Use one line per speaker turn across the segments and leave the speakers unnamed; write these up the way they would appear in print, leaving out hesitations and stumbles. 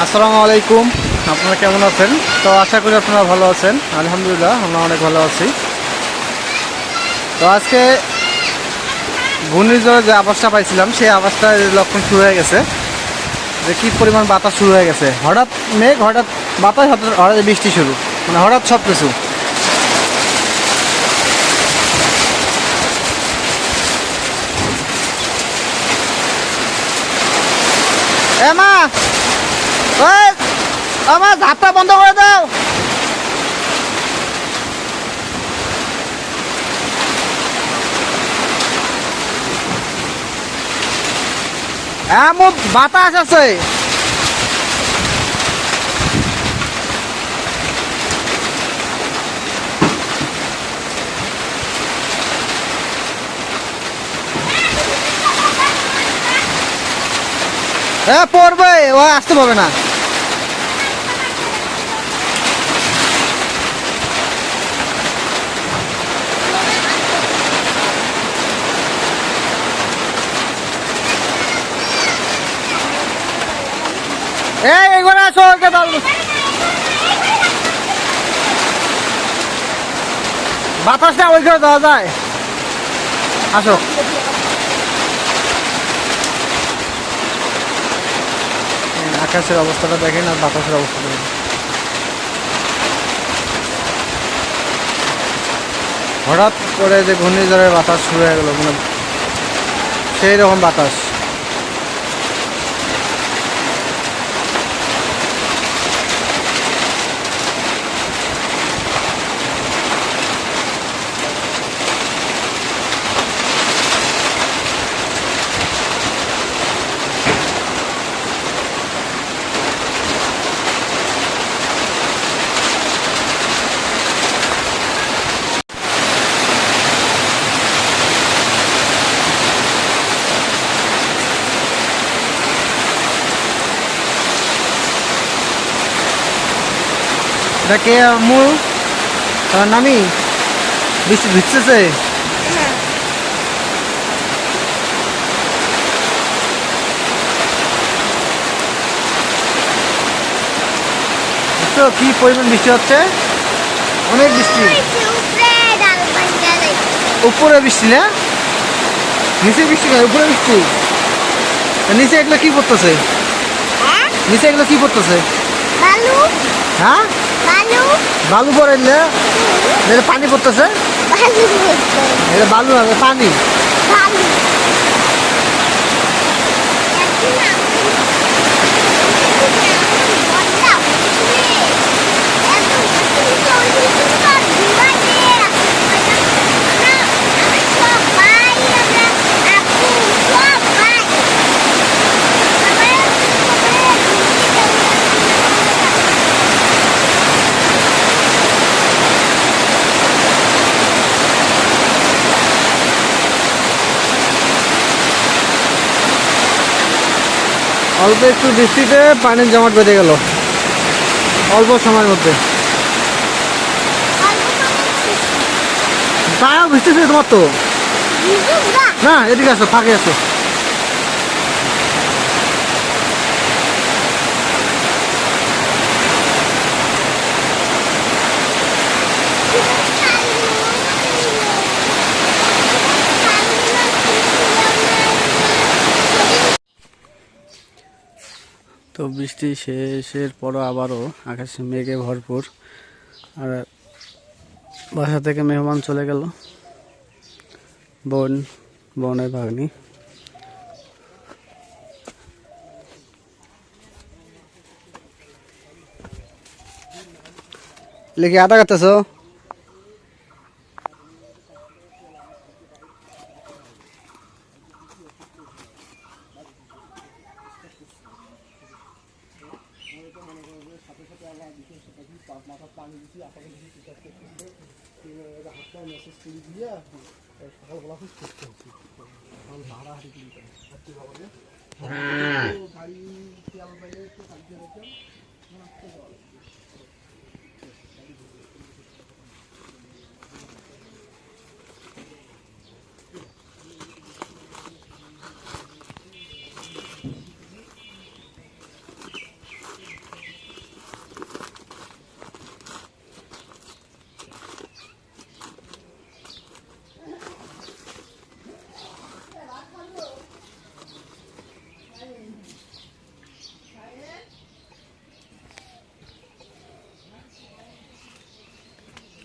আসসালামু আলাইকুম। আপনারা কেমন আছেন? তো আশা করি আপনারা ভালো আছেন। আলহামদুলিল্লাহ আমরা অনেক ভালো আছি। তো আজকে ঘূর্ণিঝড়ে যে আভাসটা পাইছিলাম সেই আভাসটার লক্ষণ শুরু হয়ে গেছে, যে কী পরিমাণ বাতাস শুরু হয়ে গেছে। হঠাৎ মেঘ, হঠাৎ বাতাস, হঠাৎ হঠাৎ বৃষ্টি শুরু, মানে হঠাৎ সব কিছু। এ মা, ওই আমার ঝাপটা বন্ধ করে দাও। এমন বাতাস আছে, পড়বে, ও আসতে পারবে না। এগুলো আসো, বাতাসটা ওই করে দেওয়া যায়। আসো, আকাশের অবস্থাটা দেখেন আর বাতাসের অবস্থা দেখেন। হঠাৎ করে যে ঘূর্ণিঝড়ের বাতাস শুরু হয়ে গেল, মানে সেই রকম বাতাস। এটা কে আম্মু? তার নামি বৃষ্টি ভিজতেছে। বুঝছো কি পরিমাণ বৃষ্টি হচ্ছে? অনেক বৃষ্টি। উপরে বৃষ্টি না, নিচে বৃষ্টি নয়, উপরে বৃষ্টি। নিচে এগুলো কি পড়তেছে? নিচে এগুলো কি পড়তেছে? হ্যাঁ, বালু পড়ে, পানি পড়তেছে। এটা বালু না, পানি। অল্প একটু বৃষ্টিতে পানির জমাট বেঁধে গেল অল্প সময়ের মধ্যে। তাও বৃষ্টি ছিল তোমার তো না, এদিকে আসো, ফাঁকে আসো। তো বৃষ্টি শেষের পরও আবারও আকাশে মেঘে ভরপুর, আর বাসা থেকে মেহমান চলে গেল, বোনের ভাগ্নি। লেগে আদা কাটতেছ?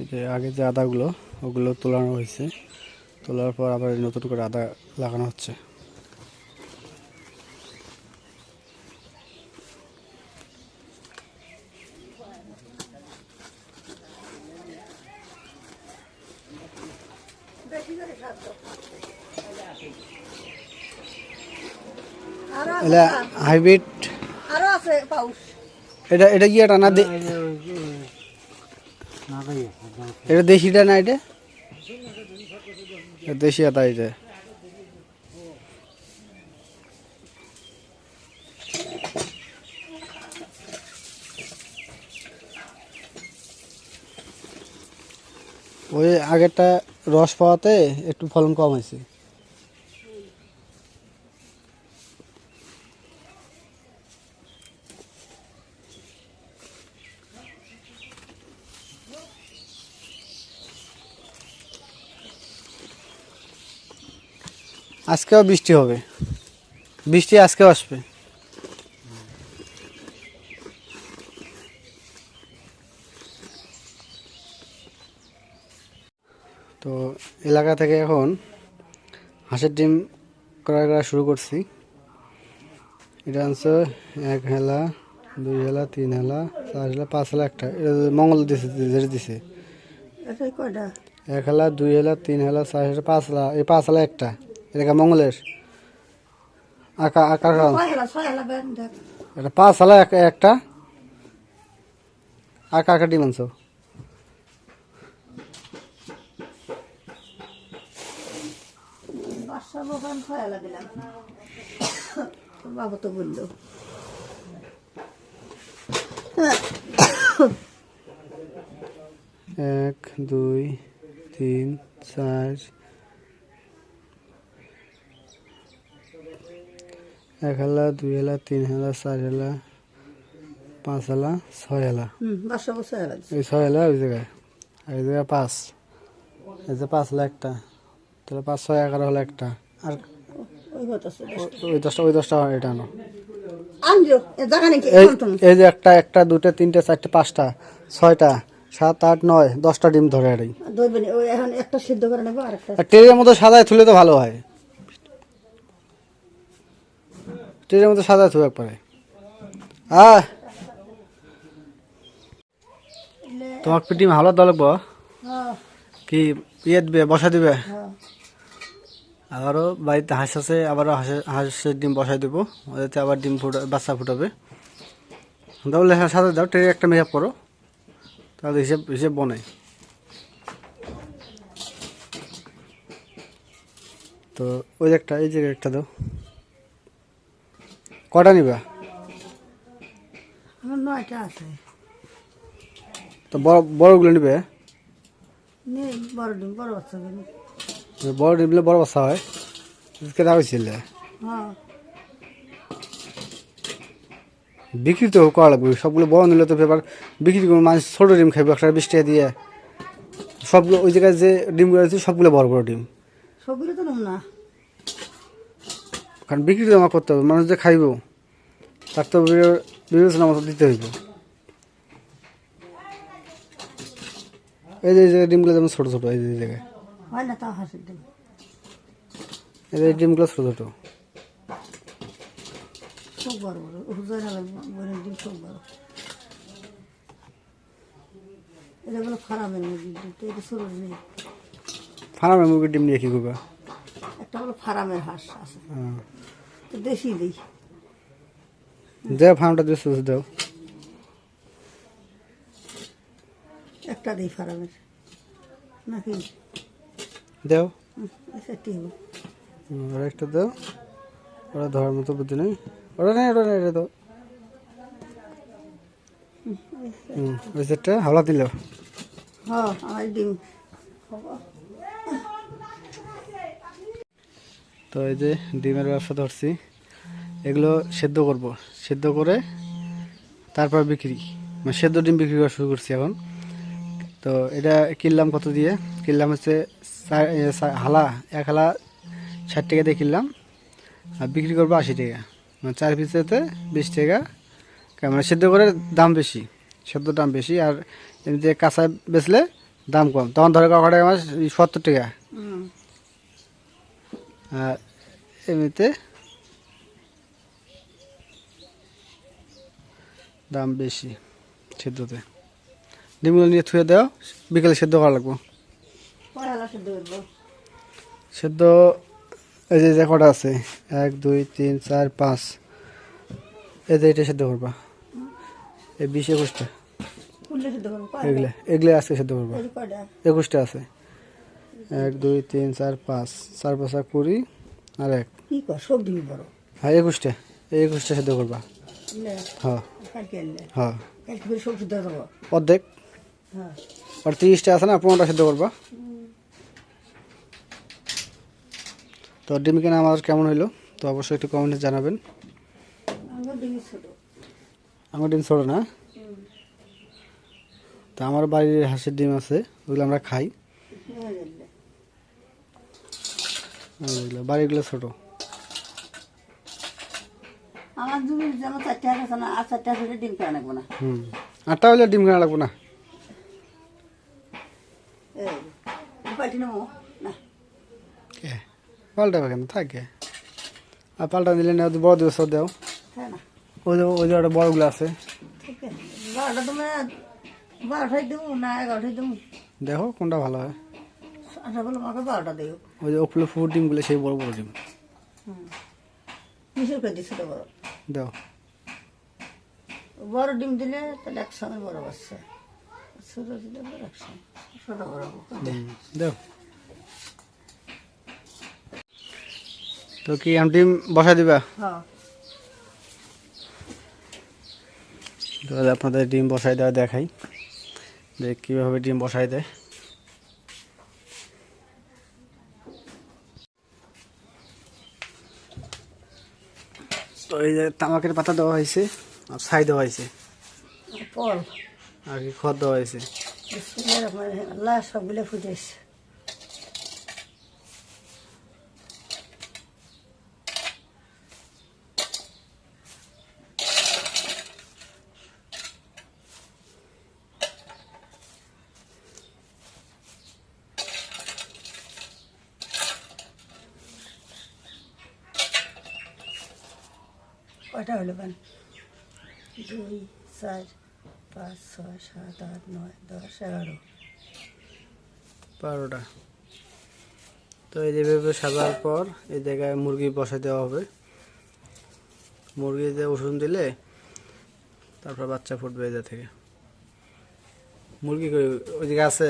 এই যে আগে যে আদাগুলো ওগুলো তোলানো হয়েছে, তোলার পর আবার নতুন করে আদা লাগানো হচ্ছে। এটা হাইব্রিড,
আরো আছে পাউস।
এটা এটা কি এটা না এটা দেশিটা না, এটা দেশি আদা। এটা ওই আগেরটা রস পাওয়াতে একটু ফলন কম হয়েছে। আজকেও বৃষ্টি হবে, বৃষ্টি আজকেও আসবে। তো এলাকা থেকে এখন হাঁসের ডিম ক্রয় করা শুরু করছি। এটা আনছে 1 হেলা, 2 হেলা, 3 হেলা, 4 হেলা, 5 হেলা একটা। এটা মঙ্গল দিছে, যেটা দিছে 1 হেলা, 2 হেলা, 3 হেলা, 4 হেলা, 5 হেলা। এই 5 হেলা একটা, এটা মঙ্গলের আকার। এটা 5 হেলা একটা আকা ডিম আনছো।
বাবা তো বললো
1 2 3 4, 1 হেলা, 2 হেলা, 3 হেলা, 4 হেলা, 5 হেলা, 6 হেলা। এই 6 হেলা ওই জায়গায়, আর এই জায়গায় 5, এই যে 5 হেলা একটা, তাহলে 5 6 11 হলো একটা। আর ওই 10টা এটা আনো। এই যে একটা একটা 2টা 3টা 4টা 5টা 6টা 7 8 9 10টা ডিম ধরে আর
একটা সিদ্ধ করে নেবো আর একটা
ট্রেনের মতো সাদায় তুলে তো ভালো হয়। ট্রেনের মতো সাদায় তুলে একবারে। তোমার ডিম হাওলা দল কি ইয়ে দিবে, বসা দিবে? আবারও বাড়িতে হাঁস আছে, আবারও হাঁসের ডিম বসাই দেবো, ওদেরতে আবার ডিম বাচ্চা ফুটাবে। তাহলে সাথে দাও, ট্রেনে একটা মেকআপ করো, তাহলে হিসেব হিসেব বনে। তো ওই একটা, এই জায়গায় একটা দাও। কটা নিবা?
9টা আছে।
তো বড়গুলো নিবে?
বড় ডিম বড় বাচ্চা।
বড় ডিম বড় বাচ্চা হয়, কেনা হয়েছিল। বিক্রি তো করা লাগবে, সবগুলো বড় নিলে তো ব্যাপার বিক্রি করবো, মানুষ ছোটো ডিম খাইবে 1 টাকা 20 টাকা দিয়ে। সবগুলো ওই জায়গায় যে ডিমগুলো আছে সবগুলো বড় বড় ডিম,
সবগুলো তো না,
কারণ বিক্রি তো আমার করতে হবে, মানুষ যে খাইব তার তো বিবেচনা মতো দিতে হইব। এই যে ডিমগুলো যেমন ছোটো ছোটো, এই জায়গায়
হয় না তাও হাঁসের ডিম।
এই যে ডিমগুলো ছোটো ছোটো,
খুব বড় বড় হুজুর বোনের ডিম খুব বড়। এটা বলো ফার্মের মুরগির ডিম, তো এটা ছোট নেই।
ফার্মের মুরগির ডিম নিয়ে কী করবে?
একটা হলো ফার্মের হাঁস আছে, তো দেশি দিই।
দেও ফার্মটা দিয়েছে দেও,
একটা দিই ফার্মের নাকি
দেও।
সেটি হবে।
ওরা একটা দাও, ওরা ধরার মতো বুদ্ধি নেই। ওটা নেই, ওটা নেই, এটা দাও। ওই সেটটা হাওলা দিল।
হ্যাঁ আমার ডিম।
তো এই যে ডিমের ব্যবসা ধরছি, এগুলো সেদ্ধ করব, সেদ্ধ করে তারপর বিক্রি, মানে সেদ্ধ ডিম বিক্রি করা শুরু করছি এখন। তো এটা কিনলাম কত দিয়ে? কিনলাম হচ্ছে হালা, 1 হালা 60 টাকা দিয়ে কিনলাম, আর বিক্রি করবো 80 টাকা, মানে 4 পিসেতে 20 টাকা। মানে সেদ্ধ করে দাম বেশি, সেদ্ধ দাম বেশি, আর এমনিতে কাঁচা বেচলে দাম কম, তখন ধরে কটা মাছ 70 টাকা,
হুম।
আর এমনিতে দাম বেশি সেদ্ধতে। ডিমগুলো নিয়ে থুয়ে দাও, বিকেলে সেদ্ধ করা লাগবো।
পয়লা সেদ্ধ করবো।
সেদ্ধ এই যে কটা আছে, 1 2 3 4 5, এই যে এটা সেদ্ধ করবা, এই 20 21টা,
কুললে সেদ্ধ করবো
এগুলো এগুলো আজকে সেদ্ধ করবা।
কয়টা?
21টা আছে, 1 2 3 4 5, 4 5 20 আর 1,
কি কর সব দিবি বড়।
হ্যাঁ 21টা, এই 21টা সেদ্ধ করবা।
বুঝলে?
হ্যাঁ
কালকে আনলে
হ্যাঁ,
কালকে করে সব সেদ্ধ দেবো।
অর্ধেক,
হ্যাঁ।
আর 30টা আছে না, 15টা সেদ্ধ করবা। তো ডিম কেনা আমার কেমন হইলো তো অবশ্যই একটু কমেন্টে জানাবেন।
আমার ডিমি ছোট।
আমার ডিম ছোটো না, তো আমার বাড়ির হাঁসের ডিম আছে, ওগুলো আমরা খাই, আর ওগুলো বাড়িগুলো ছোটো।
আমার জমি যেমন 4টা আছে না, আর 4টা হলে ডিম কেনা লাগবো না।
আটটা হলে ডিম কেনা লাগবো না।
এই পাল্টি নেবো না।
কে পাল্টাবে কেন, থাকে, আর পাল্টা দিলে না বড় দিবস দেও,
হ্যাঁ না,
ওই যে একটা বড়গুলো আছে,
ঠিক আছে। 12টা তুমি 12টাই দেবো না 11টাই দেবো?
দেখো কোনটা ভালো হয়।
আশা করলাম আমাকে 12টা দেবো।
ওই যে ওপলে ফুড ডিমগুলো সেই বড় বড় ডিম
কিসের করে দিচ্ছি তো বড়?
দাও।
বড় ডিম দিলে তাহলে একসঙ্গে বড় বাচ্চা, ছোট দিলে বড় একসঙ্গে ছোট বড়।
দাও। তো কি আমি ডিম বসা দিবা?
হ্যাঁ।
তাহলে আপনাদের ডিম বসাই দেওয়া দেখাই যে কীভাবে ডিম বসাই দেয়। তো এই যে তামাকের পাতা দেওয়া হয়েছে, আর ছাই দেওয়া হয়েছে,
ফল
আর কি খড় দেওয়া হয়েছে।
আল্লাহ সবগুলো ফুটেছে। কয়টা হলো কেন? 2 4 5 6 7 8 9 10 11।
12টা। তো এই যেভাবে সাজার পর এই জায়গায় মুরগি বসাই দেওয়া হবে। মুরগি যে ওষুধ দিলে তারপর বাচ্চা ফুটবে এই থেকে। মুরগি ওই দিকে আছে,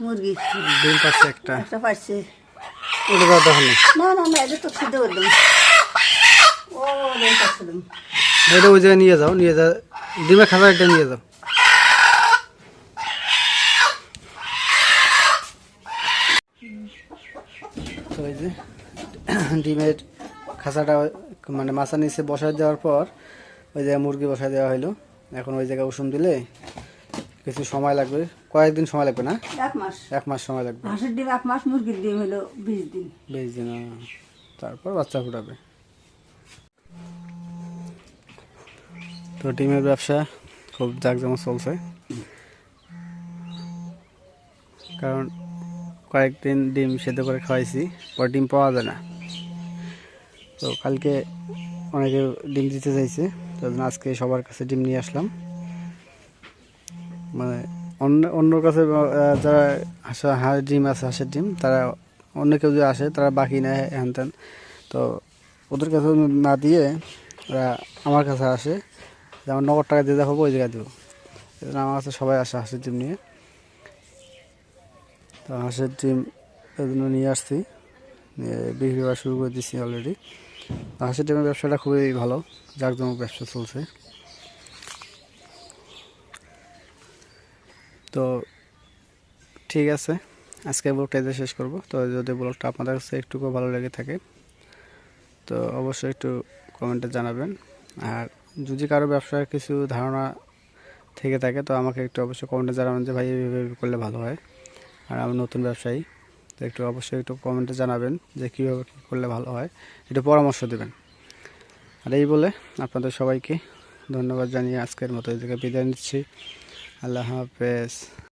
মুরগি
ডিম পাচ্ছে একটা,
একটা পাইছে।
ওটা দাও দেখুন
না না না, এটা তো সিদ্ধ করে দেবো। ও ডিম পাচ্ছে দেবো।
এটা ওই জায়গায় নিয়ে যাও, নিয়ে যাও, ডিমের খাবার একটা নিয়ে যাও। তো এই যে ডিমের খাঁচাটা মানে মাছা নিচে বসায় দেওয়ার পর ওই জায়গায় মুরগি বসায় দেওয়া হলো। এখন ওই জায়গায় উষুম দিলে কিছু সময় লাগবে, কয়েকদিন সময় লাগবে না,
1 মাস।
1 মাস সময় লাগবে।
হাঁসের ডিম 1 মাস, মুরগির ডিম হলো 20 দিন।
20 দিন, তারপর বাচ্চা ফুটাবে। তো ডিমের ব্যবসা খুব জাঁকজমক চলছে, কারণ কয়েকদিন ডিম সেদ্ধ করে খাওয়াইছি, পর ডিম পাওয়া যায় না। তো কালকে অনেকে ডিম দিতে চাইছে, তো আজকে সবার কাছে ডিম নিয়ে আসলাম। মানে অন্যর কাছে যারা ডিম আছে, হাঁসের ডিম, তারা অন্য কেউ যদি আসে তারা বাকি নেয় হ্যান ত্যান, তো ওদের কাছে না দিয়ে ওরা আমার কাছে আসে, যে আমার নগদ টাকা দিয়ে দেখাবো ওই জায়গায় দেবো। এই জন্য আমার কাছে সবাই আসে হাঁসের ডিম নিয়ে। তো হাঁসের ডিম এই জন্য নিয়ে আসছি, বিক্রি করা শুরু করে দিচ্ছি অলরেডি। হাঁসের ডিমের ব্যবসাটা খুবই ভালো, জাঁকজমক ব্যবসা চলছে। তো ঠিক আছে, আজকে ব্লগটা এতে শেষ করব। তো যদি ব্লগটা আপনাদের কাছে একটুকু ভালো লেগে থাকে তো অবশ্যই একটু কমেন্টে জানাবেন। আর যদি কারো ব্যবসার কিছু ধারণা থেকে থাকে তো আমাকে একটু অবশ্যই কমেন্টে জানাবেন যে ভাই এইভাবে করলে ভালো হয়। আর আমি নতুন ব্যবসায়ী, তো একটু অবশ্যই একটু কমেন্টে জানাবেন যে কীভাবে কী করলে ভালো হয়, একটু পরামর্শ দেবেন। আর এই বলে আপনাদের সবাইকে ধন্যবাদ জানিয়ে আজকের মতো এই জায়গায় বিদায় নিচ্ছি। আল্লাহ হাফেজ।